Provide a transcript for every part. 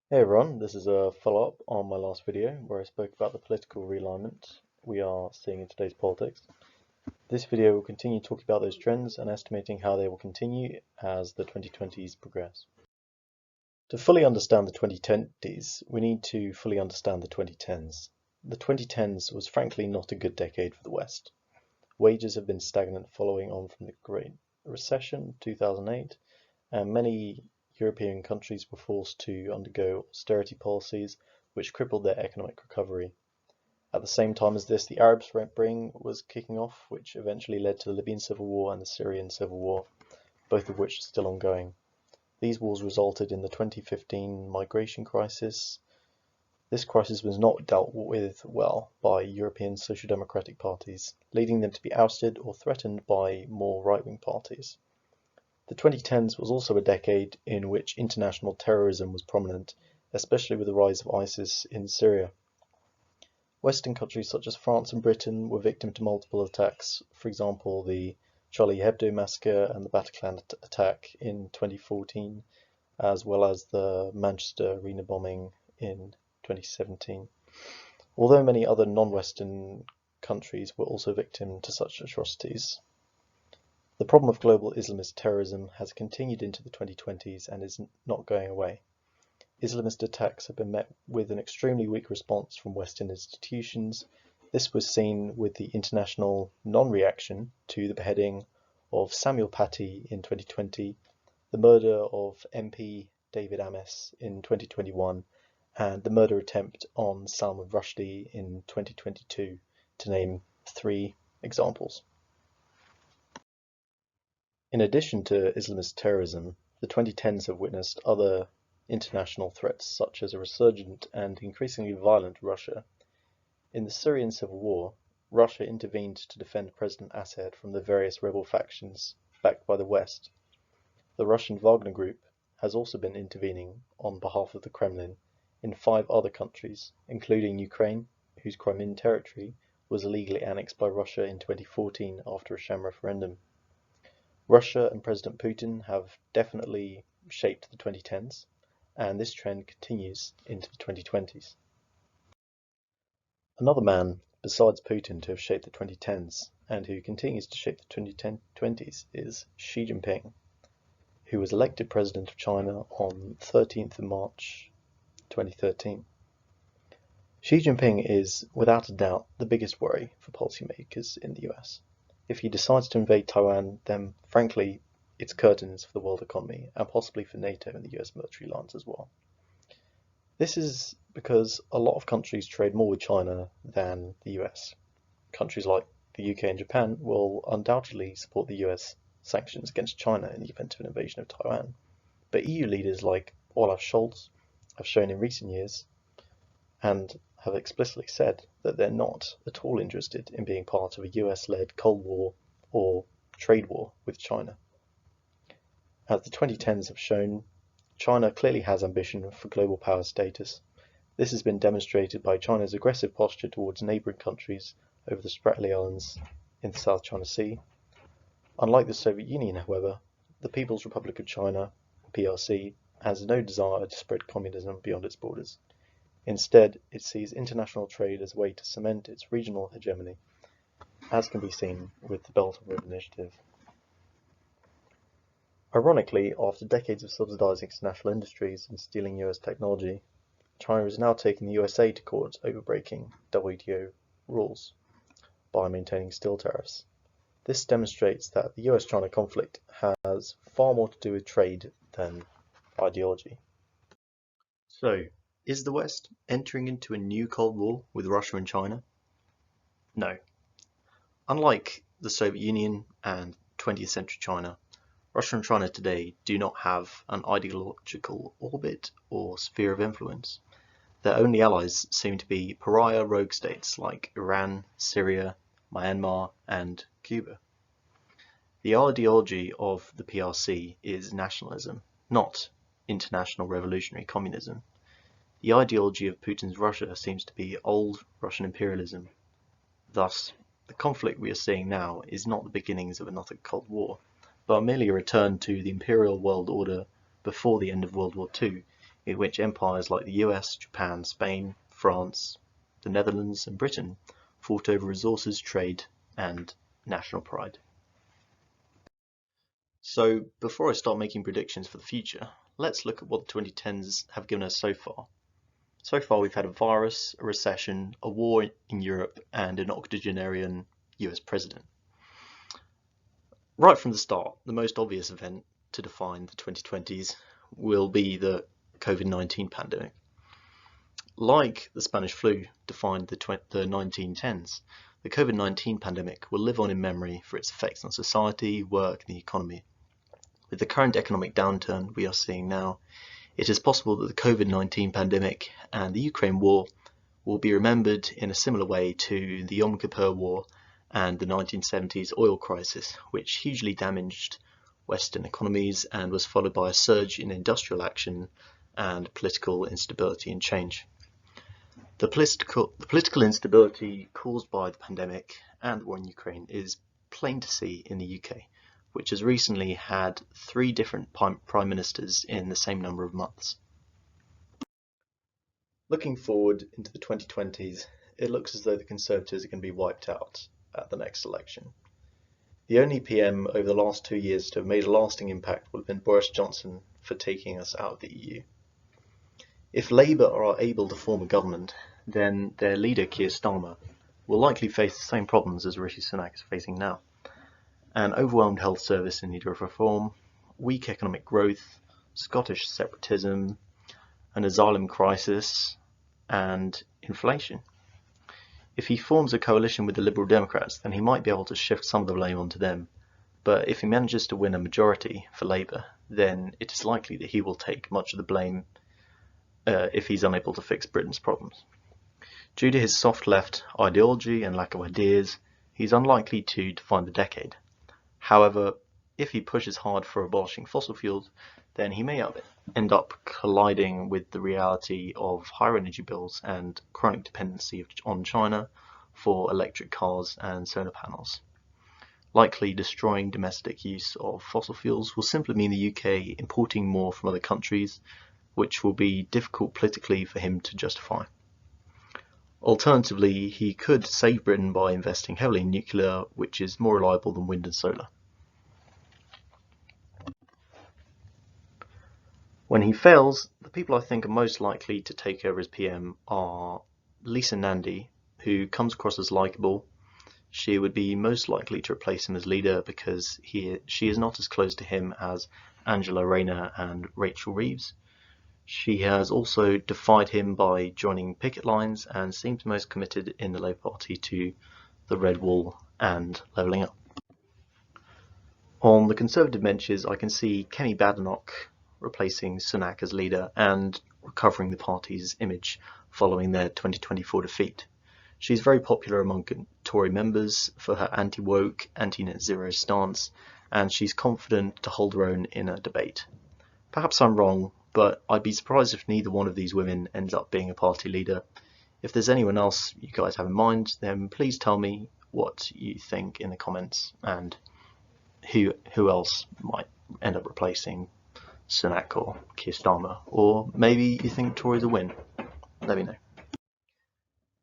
Hey everyone, this is a follow-up on my last video where I spoke about the political realignment we are seeing in today's politics. This video will continue talking about those trends and estimating how they will continue as the 2020s progress. To fully understand the 2020s, we need to fully understand the 2010s. The 2010s was frankly not a good decade for the West. Wages have been stagnant following on from the Great Recession 2008, and many European countries were forced to undergo austerity policies which crippled their economic recovery. At the same time as this, the Arab Spring was kicking off, which eventually led to the Libyan civil war and the Syrian civil war, both of which are still ongoing. These wars resulted in the 2015 migration crisis. This crisis was not dealt with well by European social democratic parties, leading them to be ousted or threatened by more right-wing parties. The 2010s was also a decade in which international terrorism was prominent, especially with the rise of ISIS in Syria. Western countries such as France and Britain were victim to multiple attacks, for example the Charlie Hebdo massacre and the Bataclan attack in 2014, as well as the Manchester arena bombing in 2017. Although many other non-Western countries were also victim to such atrocities. The problem of global Islamist terrorism has continued into the 2020s and is not going away. Islamist attacks have been met with an extremely weak response from Western institutions. This was seen with the international non-reaction to the beheading of Samuel Paty in 2020, the murder of MP David Ames in 2021, and the murder attempt on Salman Rushdie in 2022, to name 3 examples. In addition to Islamist terrorism, the 2010s have witnessed other international threats such as a resurgent and increasingly violent Russia. In the Syrian civil war, Russia intervened to defend President Assad from the various rebel factions backed by the West. The Russian Wagner Group has also been intervening on behalf of the Kremlin in 5 other countries, including Ukraine, whose Crimean territory was illegally annexed by Russia in 2014 after a sham referendum. Russia and President Putin have definitely shaped the 2010s, and this trend continues into the 2020s. Another man besides Putin to have shaped the 2010s and who continues to shape the 2020s is Xi Jinping, who was elected president of China on 13th of March 2013. Xi Jinping is, without a doubt, the biggest worry for policymakers in the US. If he decides to invade Taiwan, then frankly, it's curtains for the world economy and possibly for NATO and the US military lines as well. This is because a lot of countries trade more with China than the US. Countries like the UK and Japan will undoubtedly support the US sanctions against China in the event of an invasion of Taiwan. But EU leaders like Olaf Scholz have shown in recent years and have explicitly said that they're not at all interested in being part of a US-led Cold War or trade war with China. As the 2010s have shown, China clearly has ambition for global power status. This has been demonstrated by China's aggressive posture towards neighbouring countries over the Spratly Islands in the South China Sea. Unlike the Soviet Union, however, the People's Republic of China, PRC, has no desire to spread communism beyond its borders. Instead, it sees international trade as a way to cement its regional hegemony, as can be seen with the Belt and Road Initiative. Ironically, after decades of subsidizing international industries and stealing US technology, China is now taking the USA to court over breaking WTO rules by maintaining steel tariffs. This demonstrates that the US-China conflict has far more to do with trade than ideology. So, is the West entering into a new Cold War with Russia and China? No. Unlike the Soviet Union and 20th century China, Russia and China today do not have an ideological orbit or sphere of influence. Their only allies seem to be pariah rogue states like Iran, Syria, Myanmar, and Cuba. The ideology of the PRC is nationalism, not international revolutionary communism. The ideology of Putin's Russia seems to be old Russian imperialism. Thus, the conflict we are seeing now is not the beginnings of another Cold War, but merely a return to the imperial world order before the end of World War II, in which empires like the US, Japan, Spain, France, the Netherlands and Britain fought over resources, trade and national pride. So before I start making predictions for the future, let's look at what the 2010s have given us so far. So far we've had a virus, a recession, a war in Europe and an octogenarian US president. Right from the start, the most obvious event to define the 2020s will be the COVID-19 pandemic. Like the Spanish flu defined the 1910s, the COVID-19 pandemic will live on in memory for its effects on society, work and the economy. With the current economic downturn we are seeing now, it is possible that the COVID-19 pandemic and the Ukraine war will be remembered in a similar way to the Yom Kippur War and the 1970s oil crisis, which hugely damaged Western economies and was followed by a surge in industrial action and political instability and change. The political instability caused by the pandemic and the war in Ukraine is plain to see in the UK, which has recently had 3 different prime ministers in the same number of months. Looking forward into the 2020s, it looks as though the Conservatives are going to be wiped out at the next election. The only PM over the last 2 years to have made a lasting impact would have been Boris Johnson for taking us out of the EU. If Labour are able to form a government, then their leader Keir Starmer will likely face the same problems as Rishi Sunak is facing now. An overwhelmed health service in need of reform, weak economic growth, Scottish separatism, an asylum crisis, and inflation. If he forms a coalition with the Liberal Democrats, then he might be able to shift some of the blame onto them. But if he manages to win a majority for Labour, then it is likely that he will take much of the blame if he's unable to fix Britain's problems. Due to his soft left ideology and lack of ideas, he's unlikely to define the decade. However, if he pushes hard for abolishing fossil fuels, then he may end up colliding with the reality of higher energy bills and chronic dependency on China for electric cars and solar panels. Likely destroying domestic use of fossil fuels will simply mean the UK importing more from other countries, which will be difficult politically for him to justify. Alternatively, he could save Britain by investing heavily in nuclear, which is more reliable than wind and solar. When he fails, the people I think are most likely to take over as PM are Lisa Nandy, who comes across as likeable. She would be most likely to replace him as leader because she is not as close to him as Angela Rayner and Rachel Reeves. She has also defied him by joining picket lines and seems most committed in the Labour Party to the Red Wall and levelling up. On the Conservative benches, I can see Kemi Badenoch replacing Sunak as leader and recovering the party's image following their 2024 defeat. She's very popular among Tory members for her anti-woke, anti-net zero stance, and she's confident to hold her own in a debate. Perhaps I'm wrong, but I'd be surprised if neither one of these women ends up being a party leader. If there's anyone else you guys have in mind, then please tell me what you think in the comments and who else might end up replacing Sunak or Keir Starmer, or maybe you think Tories will win. Let me know.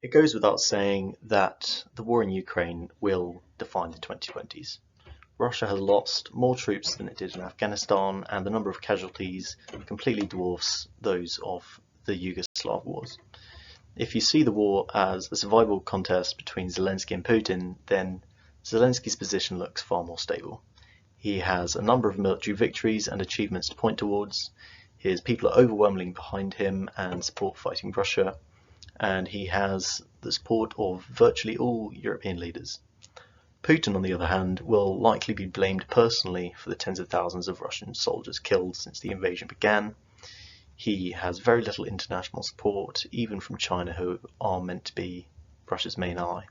It goes without saying that the war in Ukraine will define the 2020s. Russia has lost more troops than it did in Afghanistan, and the number of casualties completely dwarfs those of the Yugoslav wars. If you see the war as a survival contest between Zelensky and Putin, then Zelensky's position looks far more stable. He has a number of military victories and achievements to point towards. His people are overwhelmingly behind him and support fighting Russia, and he has the support of virtually all European leaders. Putin, on the other hand, will likely be blamed personally for the tens of thousands of Russian soldiers killed since the invasion began. He has very little international support, even from China, who are meant to be Russia's main ally.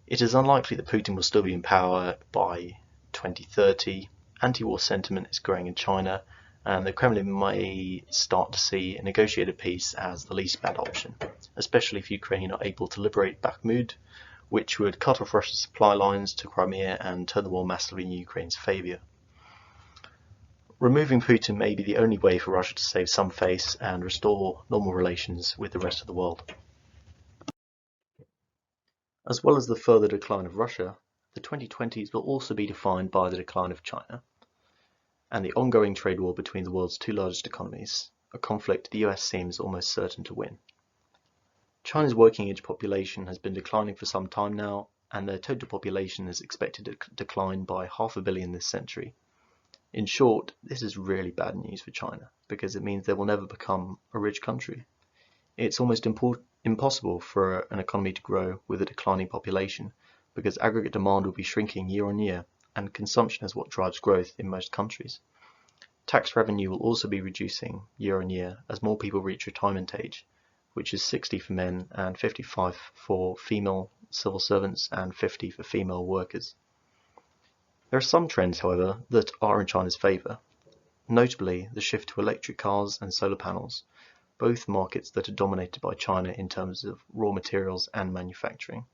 It is unlikely that Putin will still be in power by 2030. Anti-war sentiment is growing in China, and the Kremlin may start to see a negotiated peace as the least bad option, especially if Ukraine are able to liberate Bakhmut, which would cut off Russia's supply lines to Crimea and turn the war massively in Ukraine's favour. Removing Putin may be the only way for Russia to save some face and restore normal relations with the rest of the world. As well as the further decline of Russia, the 2020s will also be defined by the decline of China and the ongoing trade war between the world's two largest economies, a conflict the US seems almost certain to win. China's working age population has been declining for some time now, and their total population is expected to decline by 500 million this century. In short, this is really bad news for China, because it means they will never become a rich country. It's almost impossible for an economy to grow with a declining population, because aggregate demand will be shrinking year on year, and consumption is what drives growth in most countries. Tax revenue will also be reducing year on year as more people reach retirement age, which is 60 for men and 55 for female civil servants and 50 for female workers. There are some trends, however, that are in China's favour, notably the shift to electric cars and solar panels, both markets that are dominated by China in terms of raw materials and manufacturing.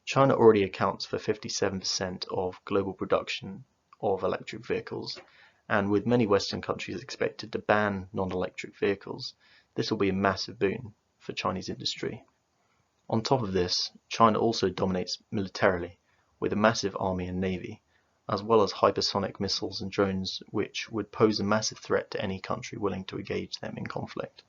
China already accounts for 57% of global production of electric vehicles, and with many Western countries expected to ban non-electric vehicles, this will be a massive boon for Chinese industry. On top of this, China also dominates militarily, with a massive army and navy, as well as hypersonic missiles and drones which would pose a massive threat to any country willing to engage them in conflict.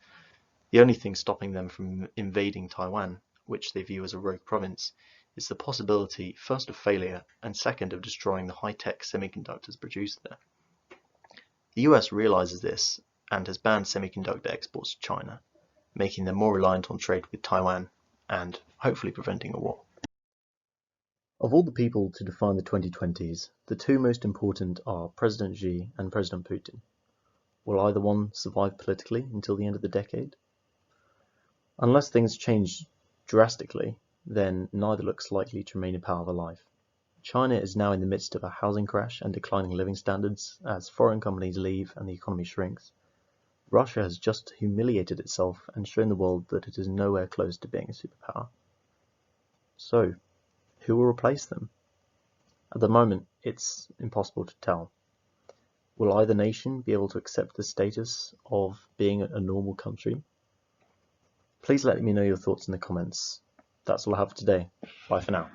The only thing stopping them from invading Taiwan, which they view as a rogue province, is the possibility first of failure and second of destroying the high-tech semiconductors produced there. The US realizes this and has banned semiconductor exports to China, making them more reliant on trade with Taiwan and hopefully preventing a war. Of all the people to define the 2020s, the two most important are President Xi and President Putin. Will either one survive politically until the end of the decade? Unless things change drastically, then neither looks likely to remain in power alive. China is now in the midst of a housing crash and declining living standards as foreign companies leave and the economy shrinks. Russia has just humiliated itself and shown the world that it is nowhere close to being a superpower. So, who will replace them? At the moment, it's impossible to tell. Will either nation be able to accept the status of being a normal country? Please let me know your thoughts in the comments. That's all I have for today. Bye for now.